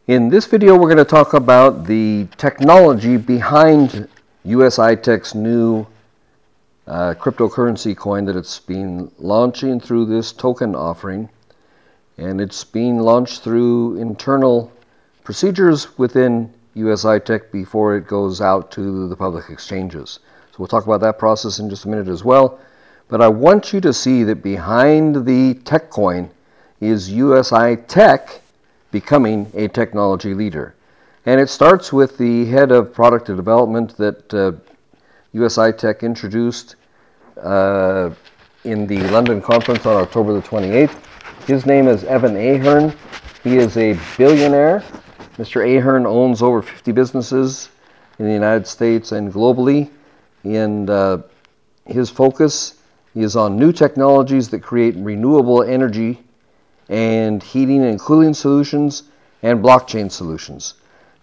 In this video, we're going to talk about the technology behind USI-Tech's new cryptocurrency coin that it's been launching through this token offering. And it's being launched through internal procedures within USI-Tech before it goes out to the public exchanges. So we'll talk about that process in just a minute as well. But I want you to see that behind the TechCoin is USI-Tech becoming a technology leader. And it starts with the head of product development that USI-Tech introduced in the London conference on October the 28th. His name is Evan Ahern. He is a billionaire. Mr. Ahern owns over 50 businesses in the United States and globally. And his focus is on new technologies that create renewable energy and heating and cooling solutions and blockchain solutions.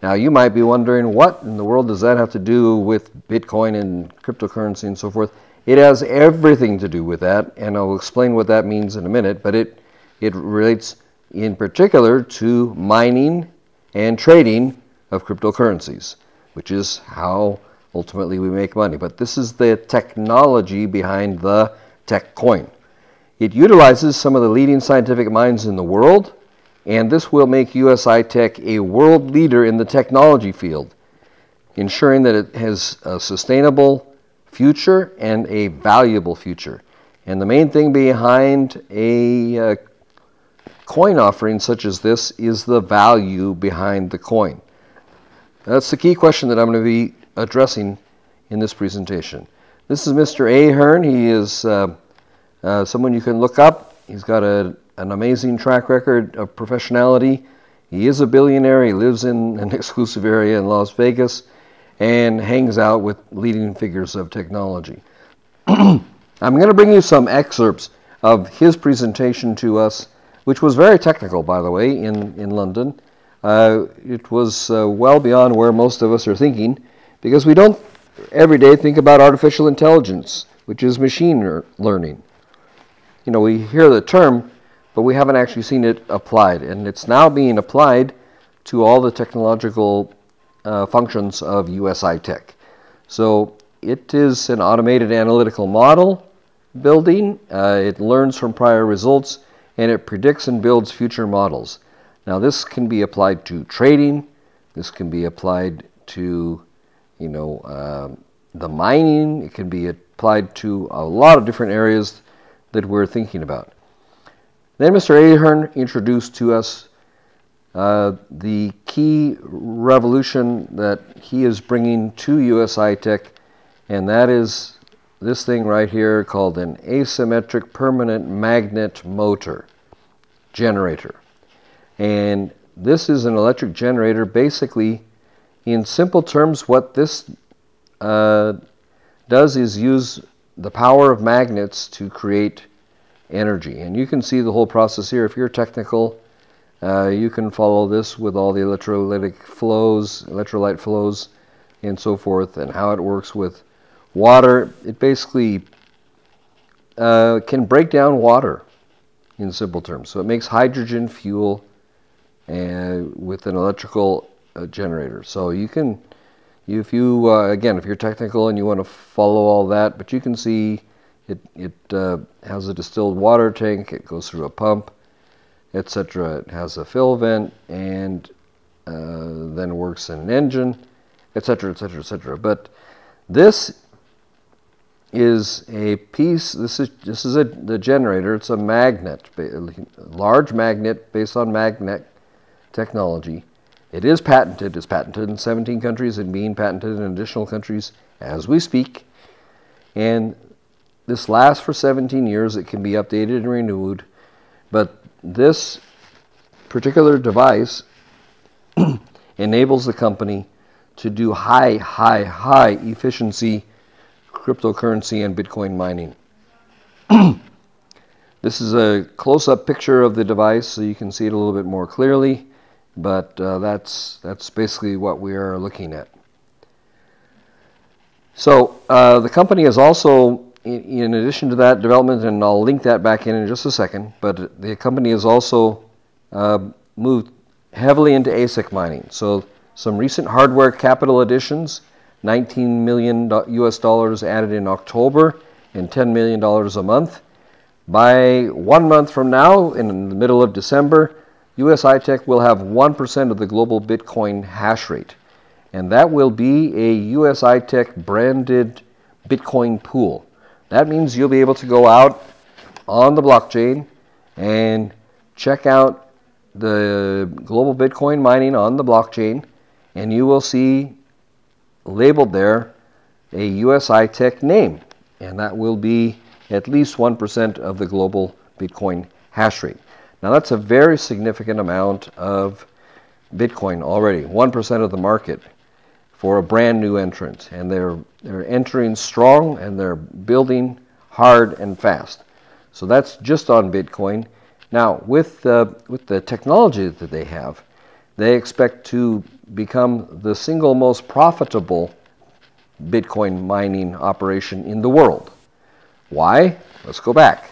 Now you might be wondering, what in the world does that have to do with Bitcoin and cryptocurrency and so forth? It has everything to do with that, and I'll explain what that means in a minute, but it relates in particular to mining and trading of cryptocurrencies, which is how ultimately we make money. But this is the technology behind the TechCoin. It utilizes some of the leading scientific minds in the world, and this will make USI-Tech a world leader in the technology field, ensuring that it has a sustainable future and a valuable future. And the main thing behind a coin offering such as this is the value behind the coin. That's the key question that I'm going to be addressing in this presentation. This is Mr. Ahern. He is someone you can look up. He's got an amazing track record of professionality. He is a billionaire. He lives in an exclusive area in Las Vegas and hangs out with leading figures of technology. I'm going to bring you some excerpts of his presentation to us, which was very technical, by the way, in London. It was well beyond where most of us are thinking, because we don't every day think about artificial intelligence, which is machine learning. You know, we hear the term, but we haven't actually seen it applied. And it's now being applied to all the technological functions of USI-Tech. So it is an automated analytical model building. It learns from prior results, and it predicts and builds future models. Now this can be applied to trading. This can be applied to, the mining. It can be applied to a lot of different areas that we're thinking about. Then Mr. Ahern introduced to us the key revolution that he is bringing to USI-Tech, and that is this thing right here called an asymmetric permanent magnet motor generator. And this is an electric generator. Basically, in simple terms, what this does is use the power of magnets to create energy. And you can see the whole process here. If you're technical, you can follow this with all the electrolyte flows, and so forth, and how it works with water. It basically can break down water in simple terms. So it makes hydrogen fuel with an electrical generator. So you can, if you're technical and you want to follow all that, but you can see it has a distilled water tank. It goes through a pump, etc. It has a fill vent, and then works in an engine, etc., etc., etc. But this is a piece. This is the generator. It's a magnet, a large magnet based on magnet technology. It is patented. It's patented in 17 countries and being patented in additional countries as we speak. And this lasts for 17 years. It can be updated and renewed. But this particular device enables the company to do high efficiency cryptocurrency and Bitcoin mining. This is a close-up picture of the device, so you can see it a little bit more clearly. But that's basically what we are looking at. So the company is also, in addition to that development, and I'll link that back in just a second, but the company has also moved heavily into ASIC mining. So some recent hardware capital additions, $19 million US dollars added in October and $10 million a month. By 1 month from now, in the middle of December, USI-Tech will have 1% of the global Bitcoin hash rate. And that will be a USI-Tech branded Bitcoin pool. That means you'll be able to go out on the blockchain and check out the global Bitcoin mining on the blockchain, and you will see labeled there a USI-Tech name, and that will be at least 1% of the global Bitcoin hash rate. Now that's a very significant amount of Bitcoin already, 1% of the market for a brand new entrant, and they're entering strong and they're building hard and fast. So that's just on Bitcoin. Now with the technology that they have, they expect to become the single most profitable Bitcoin mining operation in the world. Why? Let's go back.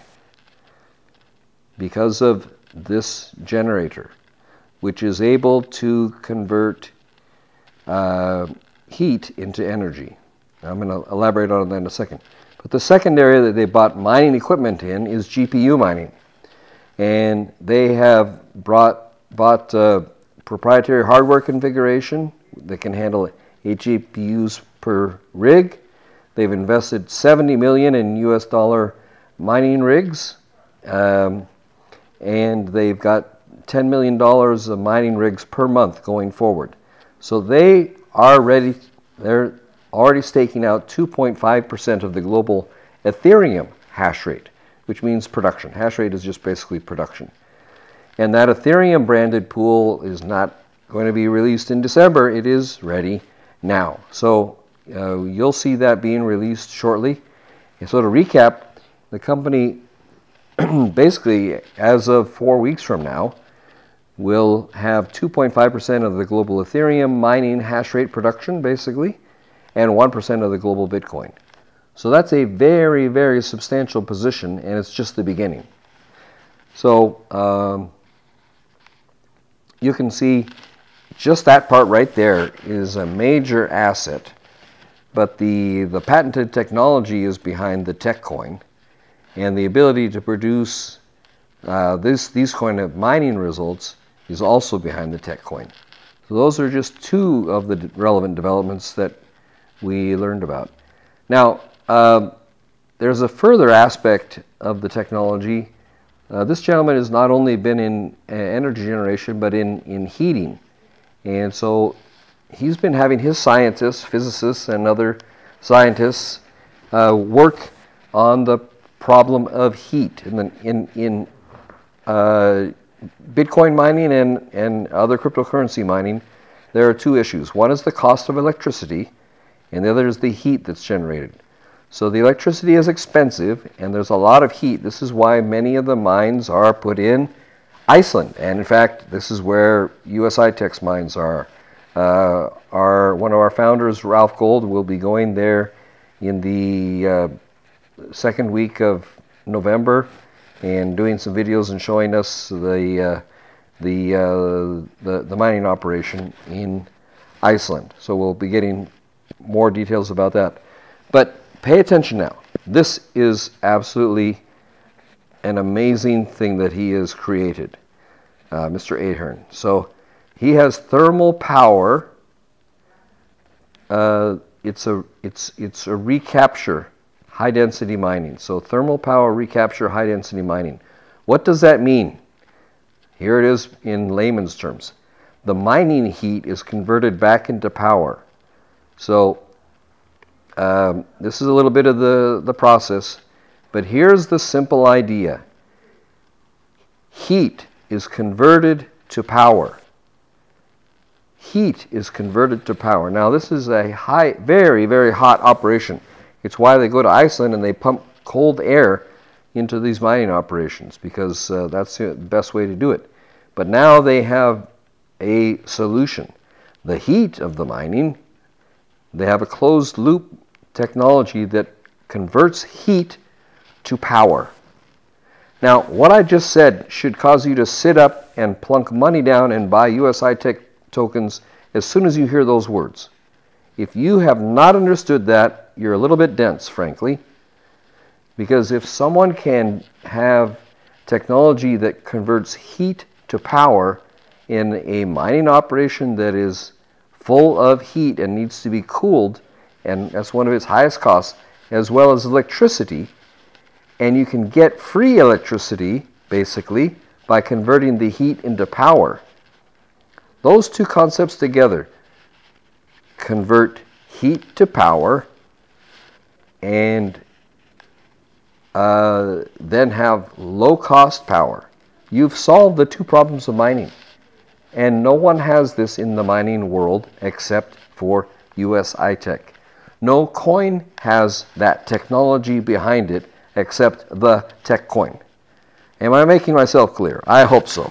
Because of this generator, which is able to convert heat into energy. I'm going to elaborate on that in a second. But the second area that they bought mining equipment in is GPU mining. And they have bought proprietary hardware configuration that can handle 8 GPUs per rig. They've invested $70 million in US dollar mining rigs, and they've got $10 million of mining rigs per month going forward. So they are ready. They're already staking out 2.5% of the global Ethereum hash rate, which means production. Hash rate is just basically production. And that Ethereum branded pool is not going to be released in December. It is ready now. So you'll see that being released shortly. And so to recap, the company basically, as of 4 weeks from now, will have 2.5% of the global Ethereum mining hash rate production, basically, and 1% of the global Bitcoin. So that's a very, very substantial position, and it's just the beginning. So you can see just that part right there is a major asset. But the patented technology is behind the TechCoin, and the ability to produce these kind of mining results is also behind the TechCoin. So those are just two of the relevant developments that we learned about. Now, there's a further aspect of the technology. This gentleman has not only been in energy generation, but in heating. And so he's been having his scientists, physicists, and other scientists work on the problem of heat. In Bitcoin mining and other cryptocurrency mining, there are two issues. One is the cost of electricity, and the other is the heat that's generated. So the electricity is expensive, and there's a lot of heat. This is why many of the mines are put in Iceland. And in fact, this is where USI-Tech's mines are. One of our founders, Ralph Gold, will be going there in the second week of November and doing some videos and showing us the mining operation in Iceland. So we'll be getting more details about that. But pay attention now. This is absolutely an amazing thing that he has created, Mr. Ahern. So he has thermal power. It's a recapture, high density mining. So thermal power recapture, high density mining. What does that mean? Here it is in layman's terms. The mining heat is converted back into power. So this is a little bit of the process, but here's the simple idea. Heat is converted to power. Heat is converted to power. Now this is a very, very hot operation. It's why they go to Iceland and they pump cold air into these mining operations, because that's the best way to do it. But now they have a solution. The heat of the mining, they have a closed loop technology that converts heat to power. Now, what I just said should cause you to sit up and plunk money down and buy USI-Tech tokens as soon as you hear those words. If you have not understood that, you're a little bit dense, frankly, because if someone can have technology that converts heat to power in a mining operation that is full of heat and needs to be cooled, and that's one of its highest costs, as well as electricity, and you can get free electricity, basically, by converting the heat into power. Those two concepts together, convert heat to power, and then have low-cost power. You've solved the two problems of mining. And no one has this in the mining world except for USI-Tech. No coin has that technology behind it except the TechCoin. Am I making myself clear? I hope so.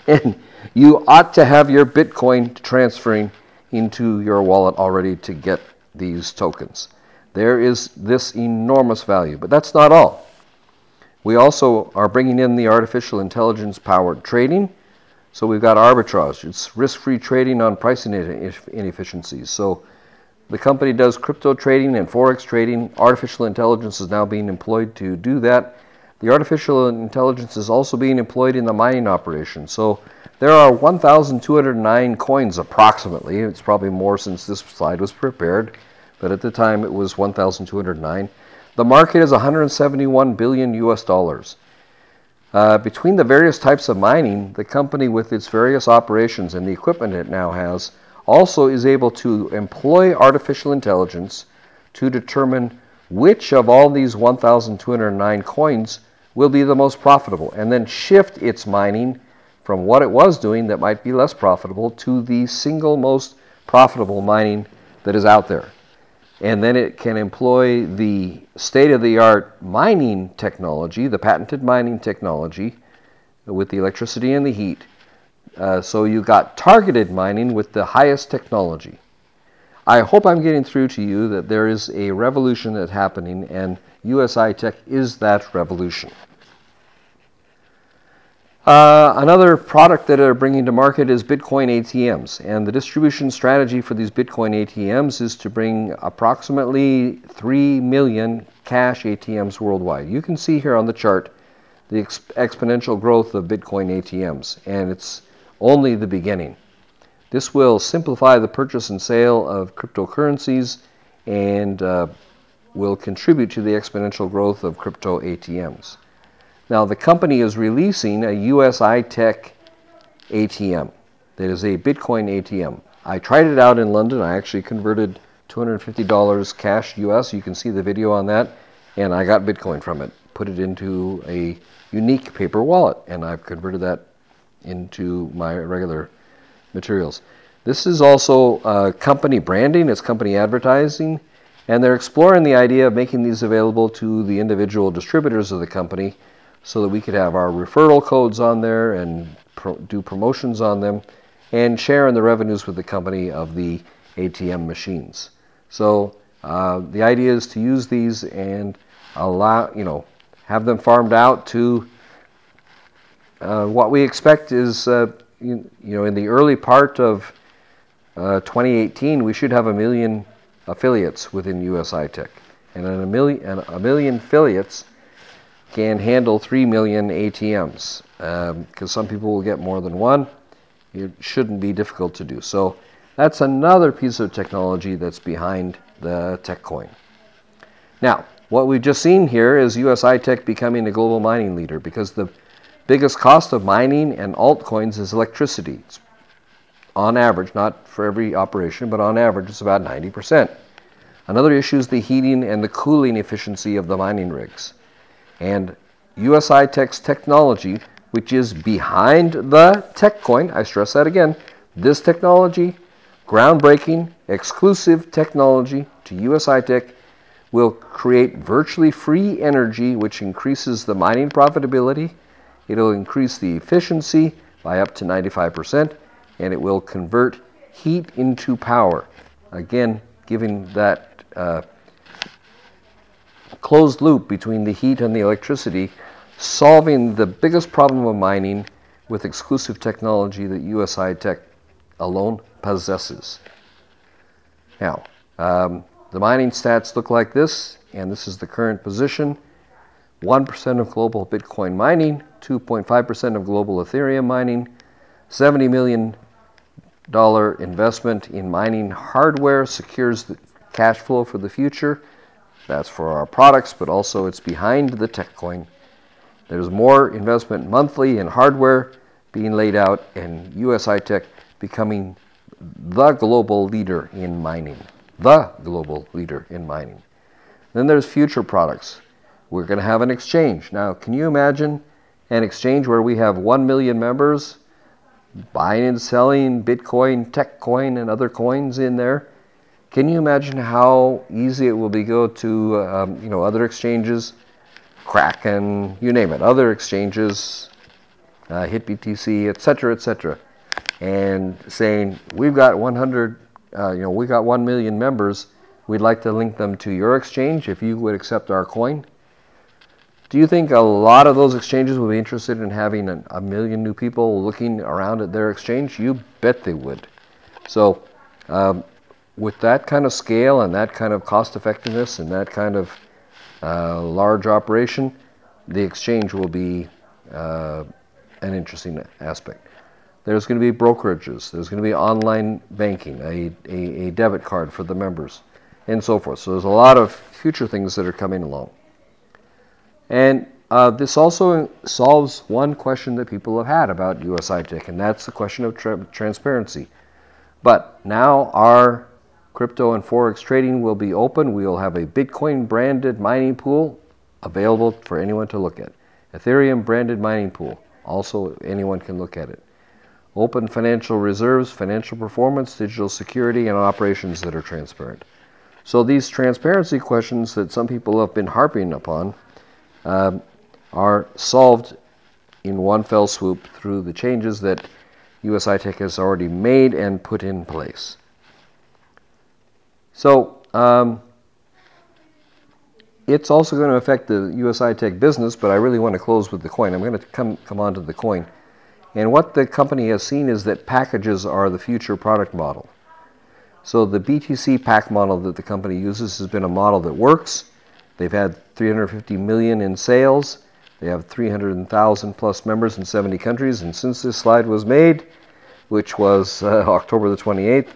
And you ought to have your Bitcoin transferring into your wallet already to get these tokens. There is this enormous value, but that's not all. We also are bringing in the artificial intelligence powered trading. So we've got arbitrage. It's risk-free trading on pricing inefficiencies. So the company does crypto trading and Forex trading. Artificial intelligence is now being employed to do that. The artificial intelligence is also being employed in the mining operation. So there are 1,209 coins approximately. It's probably more since this slide was prepared, but at the time it was 1,209. The market is 171 billion US dollars. Between the various types of mining, the company with its various operations and the equipment it now has also is able to employ artificial intelligence to determine which of all these 1,209 coins will be the most profitable, and then shift its mining from what it was doing that might be less profitable to the single most profitable mining that is out there. And then it can employ the state-of-the-art mining technology, the patented mining technology, with the electricity and the heat. So you got targeted mining with the highest technology. I hope I'm getting through to you that there is a revolution that's happening, and USI-Tech is that revolution. Another product that they're bringing to market is Bitcoin ATMs, and the distribution strategy for these Bitcoin ATMs is to bring approximately 3 million cash ATMs worldwide. You can see here on the chart the exponential growth of Bitcoin ATMs, and it's only the beginning. This will simplify the purchase and sale of cryptocurrencies and will contribute to the exponential growth of crypto ATMs. Now, the company is releasing a USI-Tech ATM that is a Bitcoin ATM. I tried it out in London. I actually converted $250 cash US. You can see the video on that. And I got Bitcoin from it. Put it into a unique paper wallet. And I've converted that into my regular materials. This is also company branding. It's company advertising. And they're exploring the idea of making these available to the individual distributors of the company, so that we could have our referral codes on there and do promotions on them and share in the revenues with the company of the ATM machines. So the idea is to use these and allow, have them farmed out to what we expect is, in the early part of 2018, we should have 1 million affiliates within USI-Tech. And a million affiliates can handle 3 million ATMs, because some people will get more than one. It shouldn't be difficult to do. So that's another piece of technology that's behind the TechCoin. Now, what we've just seen here is USI-Tech becoming a global mining leader, because the biggest cost of mining and altcoins is electricity. It's on average, not for every operation, but on average it's about 90%. Another issue is the heating and the cooling efficiency of the mining rigs. And USI-Tech's technology, which is behind the TechCoin, I stress that again, this technology, groundbreaking, exclusive technology to USI-Tech, will create virtually free energy, which increases the mining profitability. It'll increase the efficiency by up to 95%, and it will convert heat into power. Again, giving that closed loop between the heat and the electricity, solving the biggest problem of mining with exclusive technology that USI-Tech alone possesses. Now, the mining stats look like this, and this is the current position. 1% of global Bitcoin mining, 2.5% of global Ethereum mining, $70 million investment in mining hardware secures the cash flow for the future. That's for our products, but also it's behind the TechCoin. There's more investment monthly in hardware being laid out, and USI-Tech becoming the global leader in mining. The global leader in mining. Then there's future products. We're going to have an exchange. Now, can you imagine an exchange where we have 1 million members buying and selling Bitcoin, TechCoin, and other coins in there? Can you imagine how easy it will be go to other exchanges, Kraken, you name it, other exchanges, HitBTC, etc., and saying we've got 1 million members. We'd like to link them to your exchange if you would accept our coin. Do you think a lot of those exchanges would be interested in having a million new people looking around at their exchange? You bet they would. So with that kind of scale and that kind of cost effectiveness and that kind of large operation, the exchange will be an interesting aspect. There's going to be brokerages. There's going to be online banking, a debit card for the members, and so forth. So there's a lot of future things that are coming along. And this also solves one question that people have had about USI-Tech, and that's the question of transparency. But now our crypto and Forex trading will be open. We will have a Bitcoin branded mining pool available for anyone to look at. Ethereum branded mining pool, also anyone can look at it. Open financial reserves, financial performance, digital security, and operations that are transparent. So these transparency questions that some people have been harping upon are solved in one fell swoop through the changes that USI-Tech has already made and put in place. So it's also going to affect the USI-Tech business, but I really want to close with the coin. I'm going to come on to the coin. And what the company has seen is that packages are the future product model. So the BTC pack model that the company uses has been a model that works. They've had 350 million in sales. They have 300,000 plus members in 70 countries. And since this slide was made, which was October the 28th,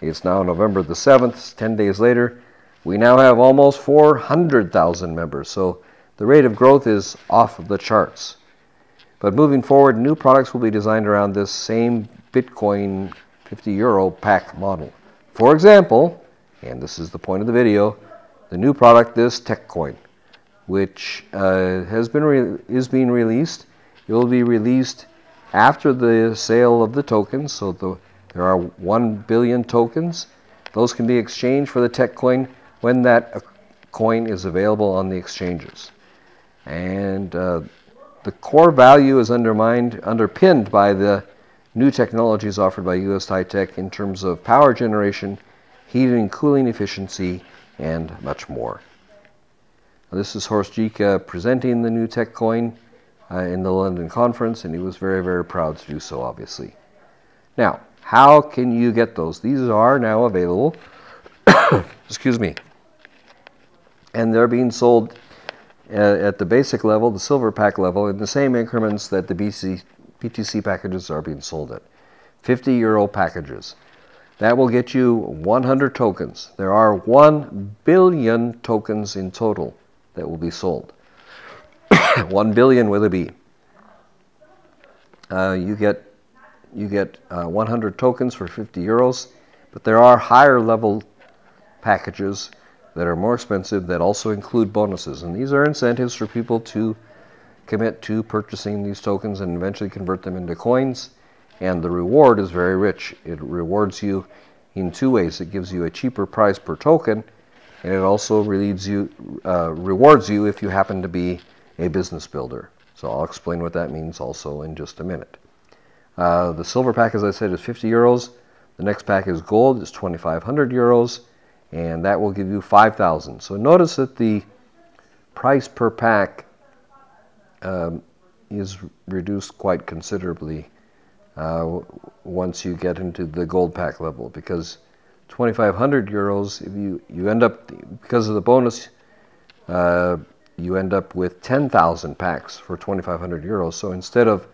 it's now November the 7th, 10 days later, we now have almost 400,000 members. So the rate of growth is off the charts. But moving forward, new products will be designed around this same Bitcoin 50 euro pack model. For example, and this is the point of the video, the new product is TechCoin, which is being released. It will be released after the sale of the tokens. So there are 1 billion tokens. Those can be exchanged for the TechCoin when that coin is available on the exchanges. And the core value is underpinned by the new technologies offered by USI-Tech in terms of power generation, heating and cooling efficiency, and much more. Now, this is Horst Gieke presenting the new TechCoin in the London conference, and he was very, very proud to do so, obviously. Now, how can you get those? These are now available, excuse me, and they're being sold at the basic level, the silver pack level, in the same increments that the BTC packages are being sold at. 50 euro packages. That will get you 100 tokens. There are 1 billion tokens in total that will be sold. 1 billion with a B. You get 100 tokens for 50 euros, but there are higher level packages that are more expensive that also include bonuses. And these are incentives for people to commit to purchasing these tokens and eventually convert them into coins. And the reward is very rich. It rewards you in two ways. It gives you a cheaper price per token, and it also rewards you if you happen to be a business builder. So I'll explain what that means also in just a minute. The silver pack, as I said, is 50 euros. The next pack is gold, it's 2,500 euros, and that will give you 5,000. So notice that the price per pack is reduced quite considerably once you get into the gold pack level, because 2,500 euros, if you end up, because of the bonus, you end up with 10,000 packs for 2,500 euros. So instead of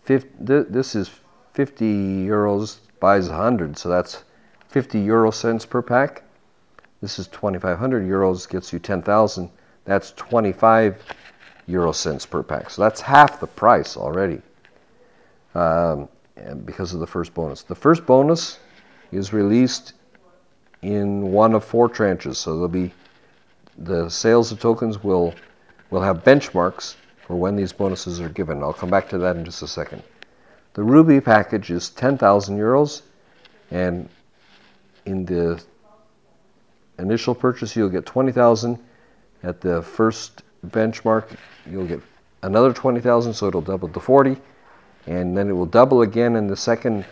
50, this is 50 euros buys 100, so that's 50 euro cents per pack. This is 2,500 euros, gets you 10,000. That's 25 euro cents per pack. So that's half the price already, and because of the first bonus. The first bonus is released in one of 4 tranches. So there'll be, the sales of tokens will have benchmarks for when these bonuses are given. I'll come back to that in just a second. The Ruby package is 10,000 euros, and in the initial purchase you'll get 20,000. At the first benchmark you'll get another 20,000, so it'll double to 40, and then it will double again in the second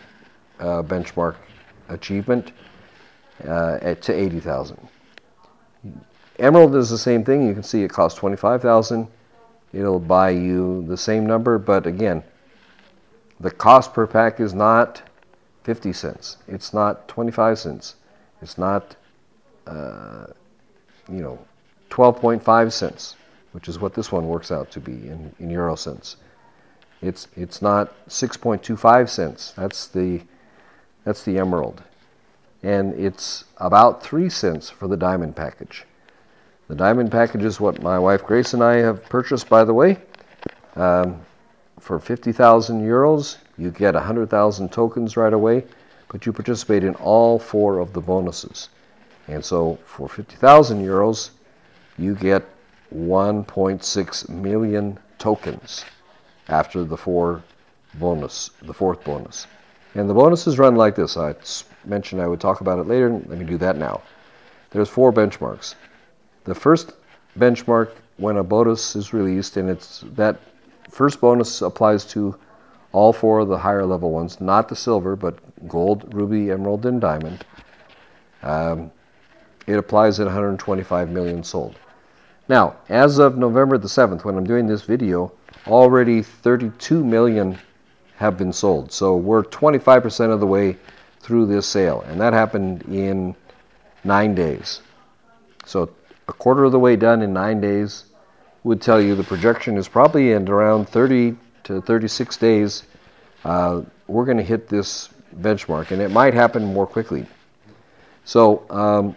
benchmark achievement to 80,000. Emerald is the same thing. You can see it costs 25,000. It'll buy you the same number, but again, the cost per pack is not 50 cents. It's not 25 cents. It's not 12.5 cents, which is what this one works out to be in euro cents. It's not 6.25 cents. That's the emerald. And it's about 3 cents for the diamond package. The diamond package is what my wife Grace and I have purchased, by the way. For 50,000 euros, you get 100,000 tokens right away, but you participate in all 4 of the bonuses. And so for 50,000 euros, you get 1.6 million tokens after the 4th bonus. And the bonuses run like this. I mentioned I would talk about it later. Let me do that now. There's 4 benchmarks. The first benchmark, when a bonus is released, and it's that first bonus applies to all 4 of the higher level ones, not the silver, but gold, ruby, emerald, and diamond. It applies at 125 million sold. Now, as of November the 7th, when I'm doing this video, already 32 million have been sold. So we're 25% of the way through this sale, and that happened in 9 days. So a quarter of the way done in 9 days would tell you the projection is probably in around 30 to 36 days. We're going to hit this benchmark, and it might happen more quickly. So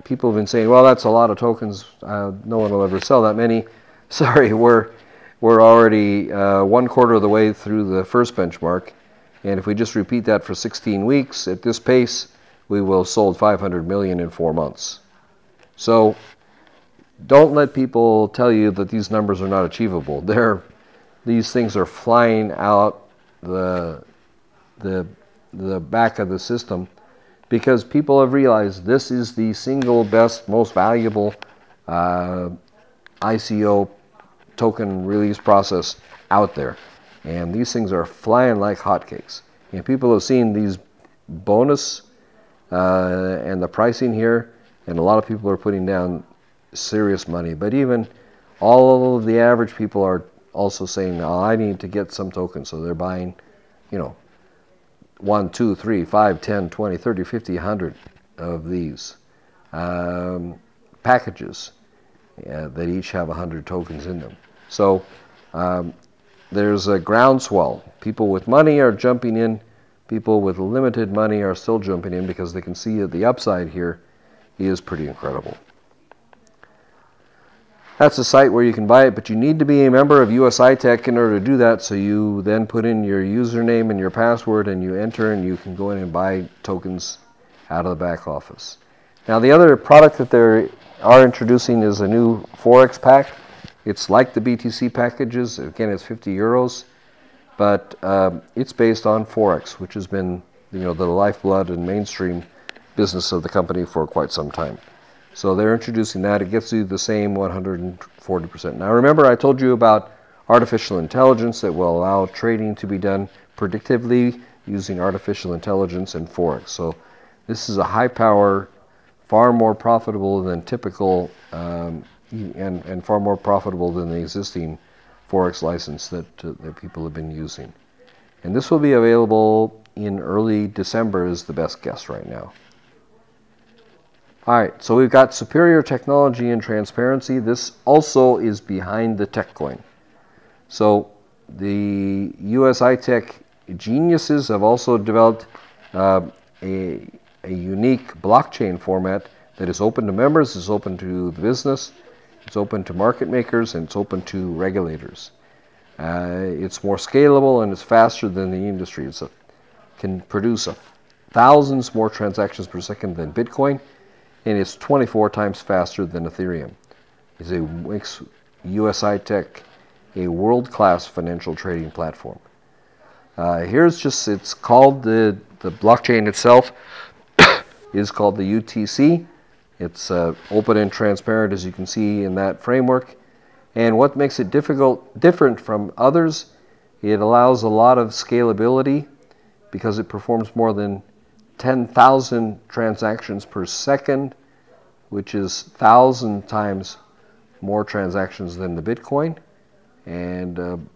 people have been saying, well, that's a lot of tokens. No one will ever sell that many. Sorry, we're already 1/4 of the way through the first benchmark, and if we just repeat that for 16 weeks at this pace, we will have sold 500 million in 4 months. So don't let people tell you that these numbers are not achievable. These things are flying out the back of the system, because people have realized this is the single best, most valuable ICO token release process out there. And these things are flying like hotcakes. And people have seen these bonus and the pricing here, and a lot of people are putting down serious money. But even all of the average people are also saying, oh, I need to get some tokens. So they're buying, 1, 2, 3, 5, 10, 20, 30, 50, 100 of these packages that each have 100 tokens in them. So there's a groundswell. People with money are jumping in. People with limited money are still jumping in because they can see that the upside here is pretty incredible. That's a site where you can buy it, but you need to be a member of USI-Tech in order to do that. So you then put in your username and your password, and you enter, and you can go in and buy tokens out of the back office. Now, the other product that they are introducing is a new Forex pack. It's like the BTC packages. Again, it's 50 euros, but it's based on Forex, which has been the lifeblood and mainstream business of the company for quite some time. So they're introducing that. It gets you the same 140%. Now remember, I told you about artificial intelligence that will allow trading to be done predictively using artificial intelligence and Forex. So this is a high power, far more profitable than typical and far more profitable than the existing Forex license that people have been using. And this will be available in early December is the best guess right now. All right, so we've got superior technology and transparency. This also is behind the TechCoin. So the USI-Tech geniuses have also developed a unique blockchain format that is open to members, is open to the business, it's open to market makers, and it's open to regulators. It's more scalable and it's faster than the industry. It can produce thousands more transactions per second than Bitcoin, and it's 24 times faster than Ethereum. It makes USI-Tech a world-class financial trading platform. It's called the blockchain itself is called the UTC. It's open and transparent, as you can see in that framework. And what makes it different from others, it allows a lot of scalability because it performs more than 10,000 transactions per second, which is 1,000 times more transactions than the Bitcoin, and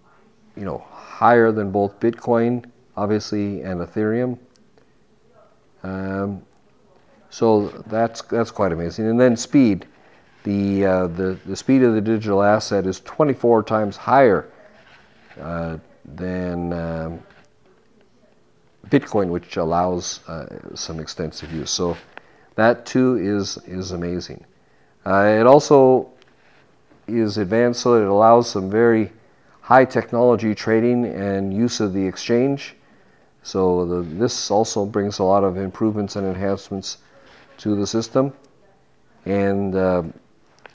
higher than both Bitcoin, obviously, and Ethereum. So that's quite amazing. And then speed. The speed of the digital asset is 24 times higher than Bitcoin, which allows some extensive use. So that too is amazing. It also is advanced so that it allows some very high technology trading and use of the exchange. So this also brings a lot of improvements and enhancements to the system, and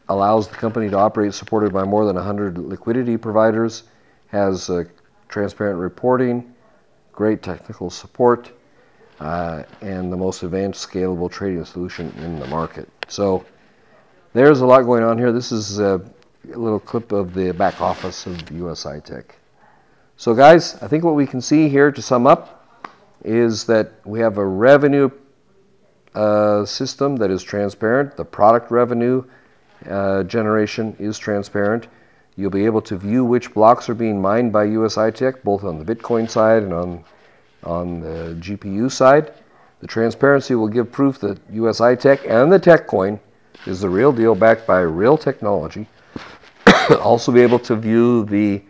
allows the company to operate supported by more than 100 liquidity providers, has transparent reporting, great technical support, and the most advanced scalable trading solution in the market. So there's a lot going on here. This is a little clip of the back office of USI-Tech. So guys, I think what we can see here to sum up is that we have a revenue system that is transparent. The product revenue generation is transparent. You'll be able to view which blocks are being mined by USI-Tech, both on the Bitcoin side and on the GPU side. The transparency will give proof that USI-Tech and the TechCoin is the real deal, backed by real technology. Also be able to view the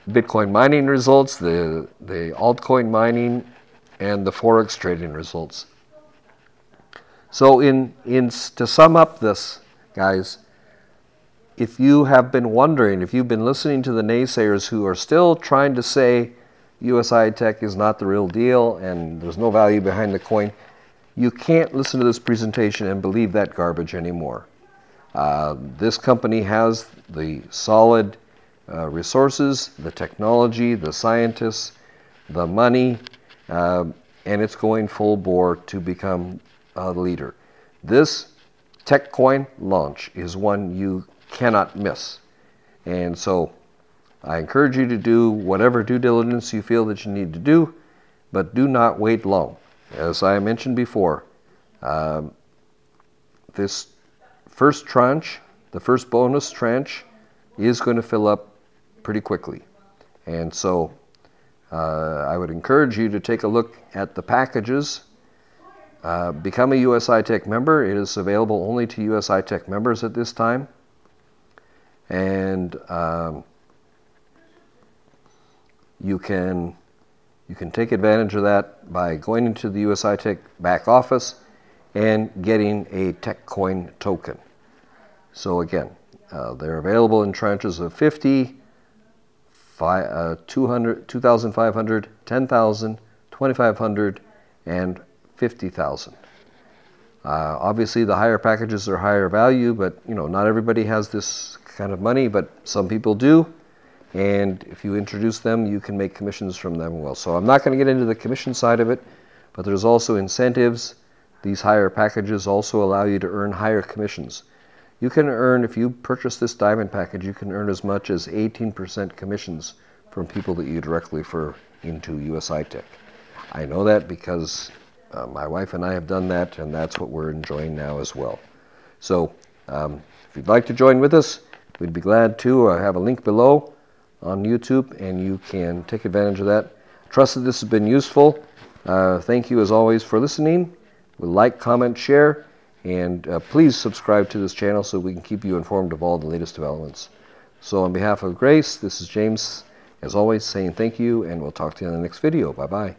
Bitcoin mining results, the altcoin mining, and the Forex trading results. So to sum up this, guys, if you have been wondering, if you've been listening to the naysayers who are still trying to say USI-Tech is not the real deal and there's no value behind the coin, you can't listen to this presentation and believe that garbage anymore. This company has the solid resources, the technology, the scientists, the money, and it's going full bore to become a leader. This TechCoin launch is one you cannot miss. And so I encourage you to do whatever due diligence you feel that you need to do, but do not wait long. As I mentioned before, this first tranche, the first bonus tranche, is going to fill up pretty quickly. And so I would encourage you to take a look at the packages. Become a USI-Tech member. It is available only to USI-Tech members at this time. And you can take advantage of that by going into the USI-Tech back office and getting a TechCoin token. So again, they're available in tranches of 50, 200, 2,500, 10,000, 2,500, and 50,000. Obviously, the higher packages are higher value, but not everybody has this kind of money, but some people do. And if you introduce them, you can make commissions from them well. So I'm not going to get into the commission side of it, but there's also incentives. These higher packages also allow you to earn higher commissions. You can earn, if you purchase this diamond package, you can earn as much as 18% commissions from people that you directly refer into USI-Tech. I know that because my wife and I have done that, and that's what we're enjoying now as well. So if you'd like to join with us, we'd be glad to. I have a link below on YouTube, and you can take advantage of that. Trust that this has been useful. Thank you as always for listening. Like, comment, share, and please subscribe to this channel so we can keep you informed of all the latest developments. So on behalf of Grace, this is James, as always, saying thank you, and we'll talk to you in the next video. Bye-bye.